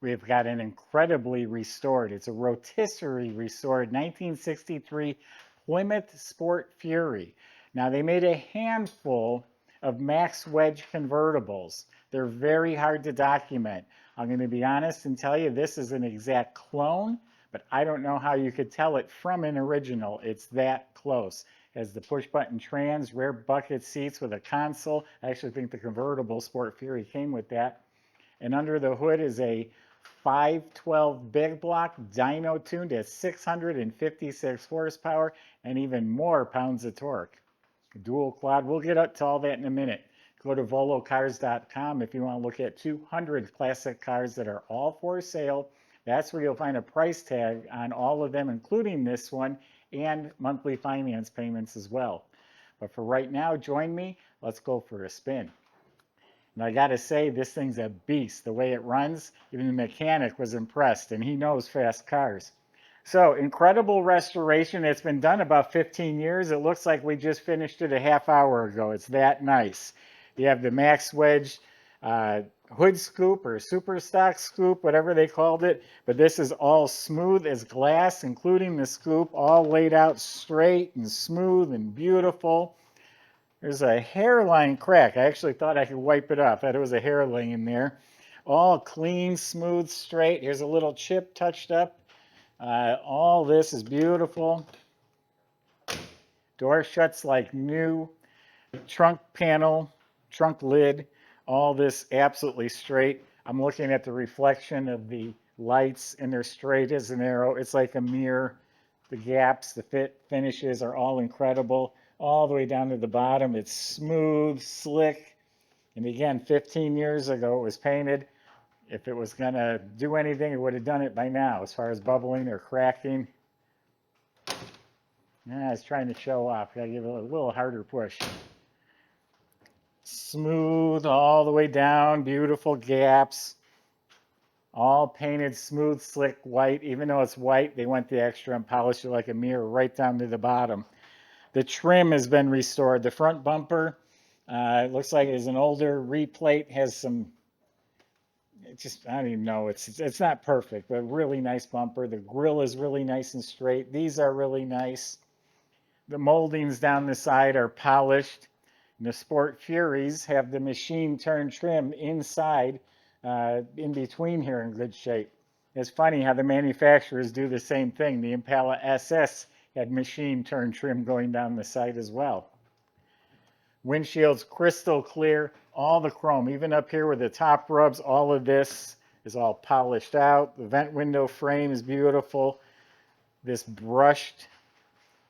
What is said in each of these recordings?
We've got an incredibly restored, it's a rotisserie restored 1963 Plymouth Sport Fury. Now they made a handful of Max Wedge convertibles. They're very hard to document. I'm going to be honest and tell you this is an exact clone, but I don't know how you could tell it from an original. It's that close. It has the push button trans, rear bucket seats with a console. I actually think the convertible Sport Fury came with that. And under the hood is a 512 big block dyno tuned at 656 horsepower and even more pounds of torque. Dual quad. We'll get up to all that in a minute. Go to volocars.com if you want to look at 200 classic cars that are all for sale. That's where you'll find a price tag on all of them, including this one, and monthly finance payments as well. But for right now, join me. Let's go for a spin. And I got to say, this thing's a beast. The way it runs, even the mechanic was impressed, and he knows fast cars. So, incredible restoration. It's been done about 15 years. It looks like we just finished it a half hour ago. It's that nice. You have the Max Wedge hood scoop or super stock scoop, whatever they called it. But this is all smooth as glass, including the scoop, all laid out straight and smooth and beautiful. There's a hairline crack. I actually thought I could wipe it off. I thought it was a hairline in there. All clean, smooth, straight. Here's a little chip touched up. All this is beautiful. Door shuts like new. Trunk panel, trunk lid, all this absolutely straight. I'm looking at the reflection of the lights and they're straight as an arrow. It's like a mirror. The gaps, the fit finishes are all incredible. All the way down to the bottom, it's smooth, slick. And again, 15 years ago it was painted. If it was gonna do anything, it would have done it by now as far as bubbling or cracking. Yeah, I was trying to show off. Gotta give it a little harder push. Smooth all the way down, beautiful gaps. All painted smooth, slick white. Even though it's white, they went the extra and polished it like a mirror right down to the bottom. The trim has been restored. The front bumper, it looks like it's an older replate, has some, I don't even know, it's not perfect, but really nice bumper. The grille is really nice and straight. These are really nice. The moldings down the side are polished. And the Sport Furies have the machine turn trim inside, in between here in good shape. It's funny how the manufacturers do the same thing. The Impala SS had machine turn trim going down the side as well. Windshield's crystal clear, all the chrome, even up here where the top rubs, all of this is all polished out. The vent window frame is beautiful. This brushed,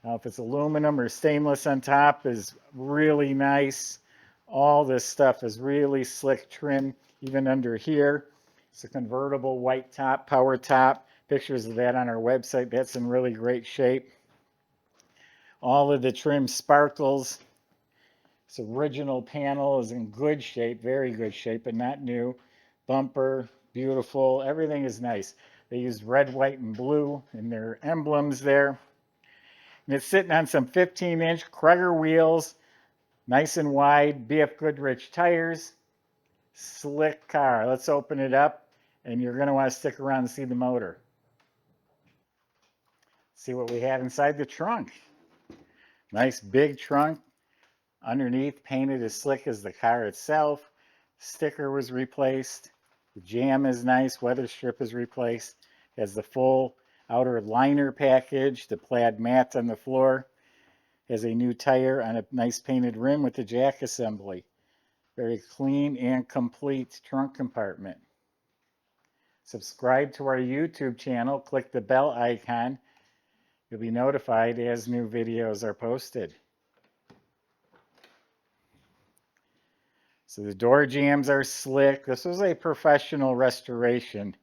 if it's aluminum or stainless on top, is really nice. All this stuff is really slick trim, even under here. It's a convertible white top, power top. Pictures of that on our website. That's in really great shape. All of the trim sparkles. This original panel is in good shape, very good shape, but not new. Bumper, beautiful. Everything is nice. They used red, white, and blue in their emblems there. And it's sitting on some 15-inch Cragar wheels, nice and wide, BFGoodrich tires. Slick car. Let's open it up, and you're going to want to stick around and see the motor. See what we have inside the trunk. Nice big trunk. Underneath, painted as slick as the car itself. Sticker was replaced. The jam is nice. Weather strip is replaced. Has the full outer liner package. The plaid mat on the floor. Has a new tire on a nice painted rim with the jack assembly. Very clean and complete trunk compartment. Subscribe to our YouTube channel. Click the bell icon. You'll be notified as new videos are posted. So the door jambs are slick. This was a professional restoration.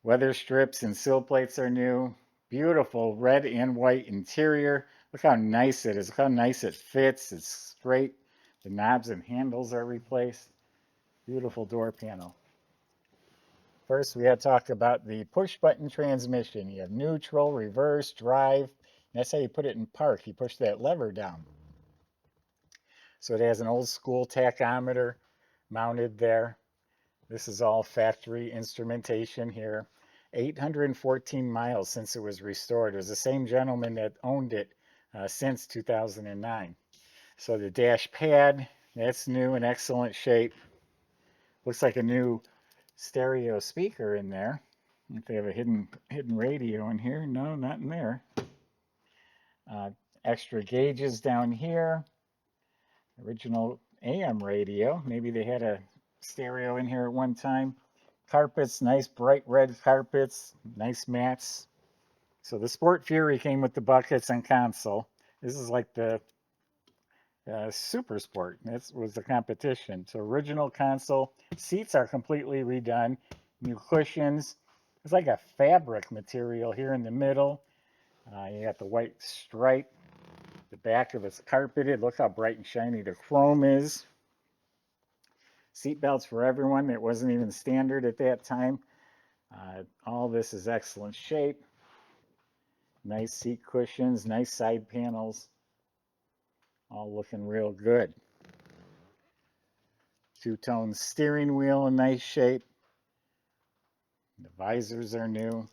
Weather strips and sill plates are new. Beautiful red and white interior. Look how nice it is. Look how nice it fits. It's straight. The knobs and handles are replaced. Beautiful door panel. First, we had to talk about the push button transmission. You have neutral, reverse, drive. That's how you put it in park. You push that lever down. So it has an old school tachometer mounted there. This is all factory instrumentation here. 814 miles since it was restored. It was the same gentleman that owned it since 2009. So the dash pad, that's new in excellent shape. Looks like a new stereo speaker in there. If they have a hidden radio in here, no, not in there. Extra gauges down here. Original AM radio. Maybe they had a stereo in here at one time. Carpets, nice bright red carpets, nice mats. So the Sport Fury came with the buckets and console. This is like the Super Sport. That was the competition. So original console. Seats are completely redone. New cushions. It's like a fabric material here in the middle. You got the white stripe. The back of it's carpeted. Look how bright and shiny the chrome is. Seat belts for everyone. It wasn't even standard at that time. All this is excellent shape. Nice seat cushions, nice side panels. All looking real good. Two-tone steering wheel in nice shape. The visors are new.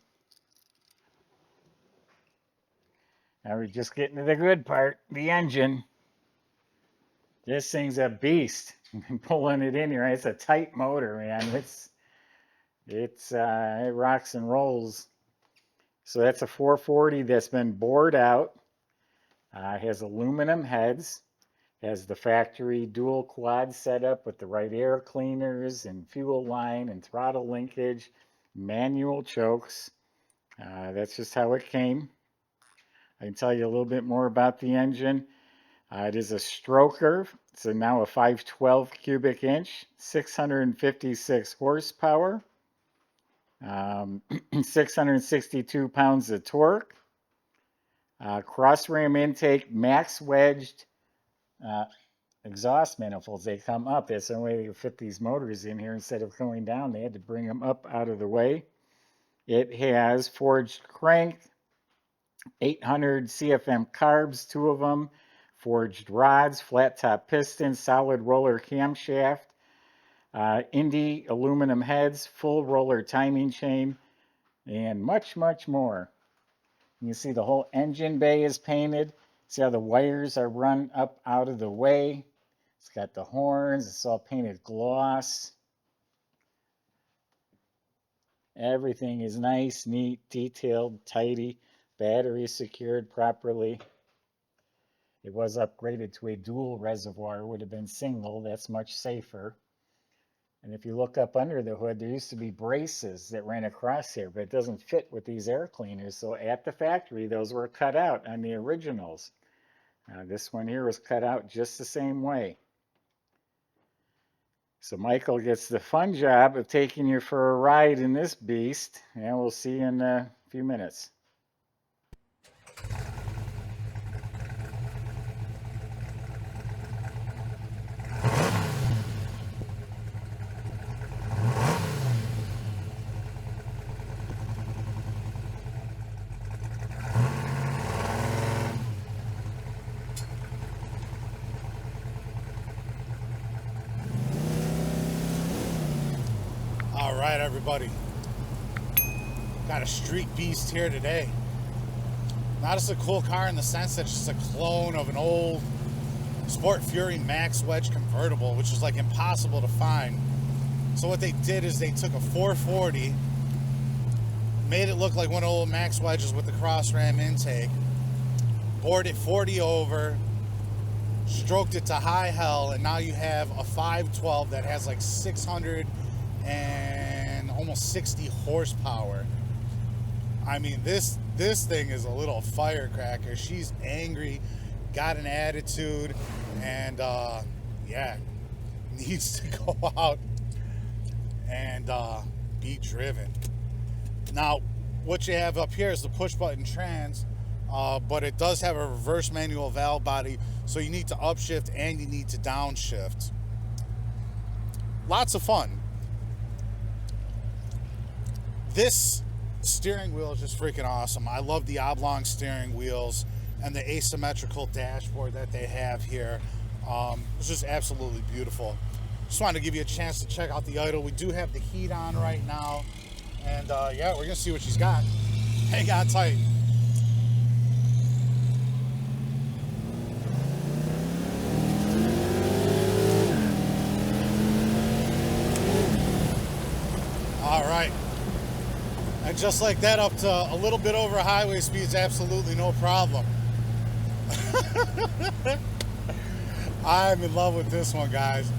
Now we're just getting to the good part, the engine. This thing's a beast. Pulling it in here, it's a tight motor, man. It rocks and rolls. So that's a 440 that's been bored out. It has aluminum heads. Has the factory dual quad setup with the right air cleaners and fuel line and throttle linkage, manual chokes. That's just how it came. I can tell you a little bit more about the engine. It is a stroker. It's now a 512 cubic inch, 656 horsepower, 662 pounds of torque. Cross ram intake, max wedged exhaust manifolds. They come up. That's the only way to fit these motors in here. Instead of going down, they had to bring them up out of the way. It has forged crank, 800 CFM carbs, 2 of them, forged rods, flat top piston, solid roller camshaft, Indy aluminum heads, full roller timing chain, and much, much more. You can see the whole engine bay is painted. See how the wires are run up out of the way. It's got the horns. It's all painted gloss. Everything is nice, neat, detailed, tidy. Battery secured properly. It was upgraded to a dual reservoir. It would have been single. That's much safer. And if you look up under the hood, there used to be braces that ran across here, but it doesn't fit with these air cleaners. So at the factory, those were cut out on the originals. This one here was cut out just the same way. So Michael gets the fun job of taking you for a ride in this beast, and we'll see you in a few minutes. All right, everybody. Got a street beast here today. Not just a cool car in the sense that it's just a clone of an old Sport Fury Max Wedge convertible, which is like impossible to find. So what they did is they took a 440, made it look like one of the old Max Wedges with the cross ram intake, bored it 40 over, stroked it to high hell, and now you have a 512 that has like 600 and almost 60 horsepower. I mean, this thing is a little firecracker. She's angry, got an attitude, and yeah, needs to go out and be driven. Now, what you have up here is the push button trans, but it does have a reverse manual valve body, so you need to upshift and you need to downshift. Lots of fun. This steering wheel is just freaking awesome. I love the oblong steering wheels and the asymmetrical dashboard that they have here. It's just absolutely beautiful. Just wanted to give you a chance to check out the idle. We do have the heat on right now. And yeah, we're gonna see what she's got. Hang on tight. All right. And just like that, up to a little bit over highway speeds, absolutely no problem. I'm in love with this one, guys.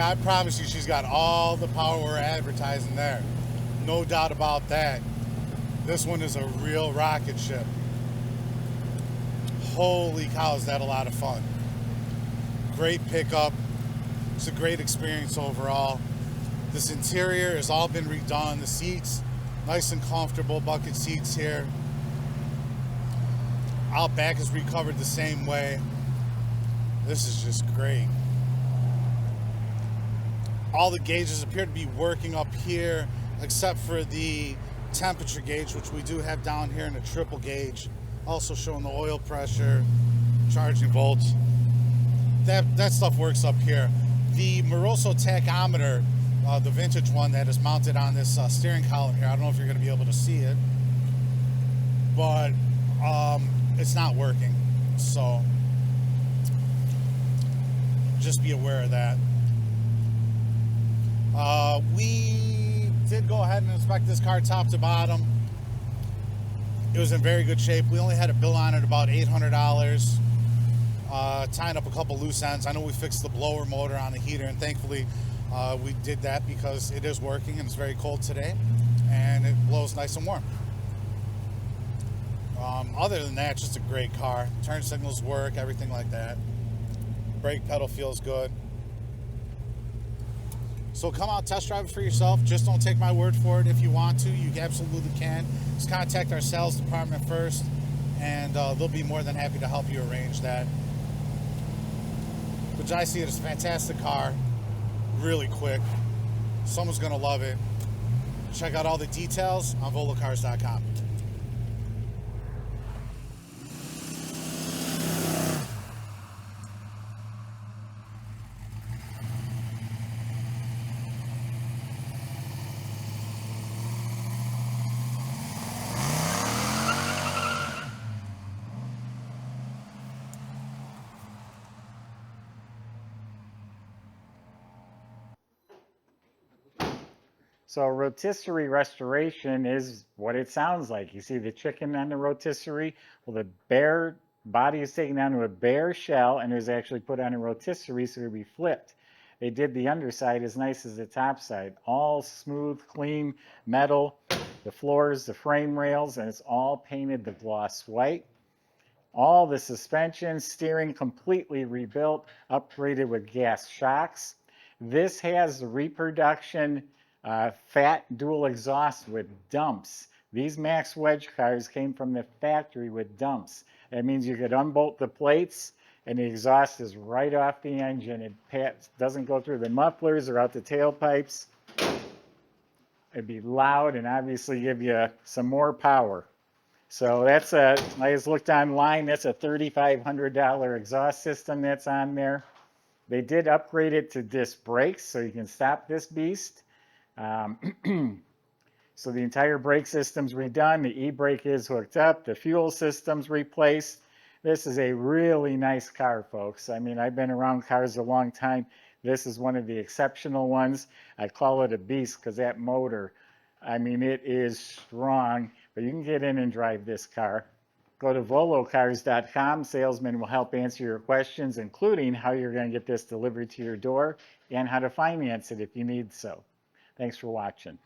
I promise you, she's got all the power we're advertising there. No doubt about that. This one is a real rocket ship. Holy cow, is that a lot of fun. Great pickup. It's a great experience overall. This interior has all been redone. The seats, nice and comfortable bucket seats here. Out back is recovered the same way. This is just great. All the gauges appear to be working up here, except for the temperature gauge, which we do have down here in a triple gauge. Also showing the oil pressure, charging volts. That stuff works up here. The Moroso tachometer, the vintage one that is mounted on this steering column here, I don't know if you're going to be able to see it, but it's not working. So just be aware of that. We did go ahead and inspect this car top to bottom. It was in very good shape. We only had a bill on it about $800. Tying up a couple loose ends. I know we fixed the blower motor on the heater, and thankfully we did that because it is working and it's very cold today and it blows nice and warm. Other than that, just a great car. Turn signals work, everything like that. Brake pedal feels good. So come out, test drive it for yourself. Just don't take my word for it. If you want to, you absolutely can. Just contact our sales department first, and they'll be more than happy to help you arrange that. But I see it as a fantastic car, really quick. Someone's gonna love it. Check out all the details on volocars.com. So rotisserie restoration is what it sounds like. You see the chicken on the rotisserie? Well, the bare body is taken down to a bare shell and it was actually put on a rotisserie so it would be flipped. They did the underside as nice as the top side. All smooth, clean metal. The floors, the frame rails, and it's all painted the gloss white. All the suspension, steering completely rebuilt, upgraded with gas shocks. This has the reproduction fat dual exhaust with dumps. These Max Wedge cars came from the factory with dumps. That means you could unbolt the plates and the exhaust is right off the engine. It doesn't go through the mufflers or out the tailpipes. It'd be loud and obviously give you some more power. So that's I just looked online, that's a $3,500 exhaust system that's on there. They did upgrade it to disc brakes so you can stop this beast. So the entire brake system's redone, the e-brake is hooked up, the fuel system's replaced. This is a really nice car, folks. I mean, I've been around cars a long time. This is one of the exceptional ones. I call it a beast because that motor, I mean, it is strong, but you can get in and drive this car. Go to volocars.com. Salesmen will help answer your questions, including how you're going to get this delivered to your door and how to finance it if you need so. Thanks for watching.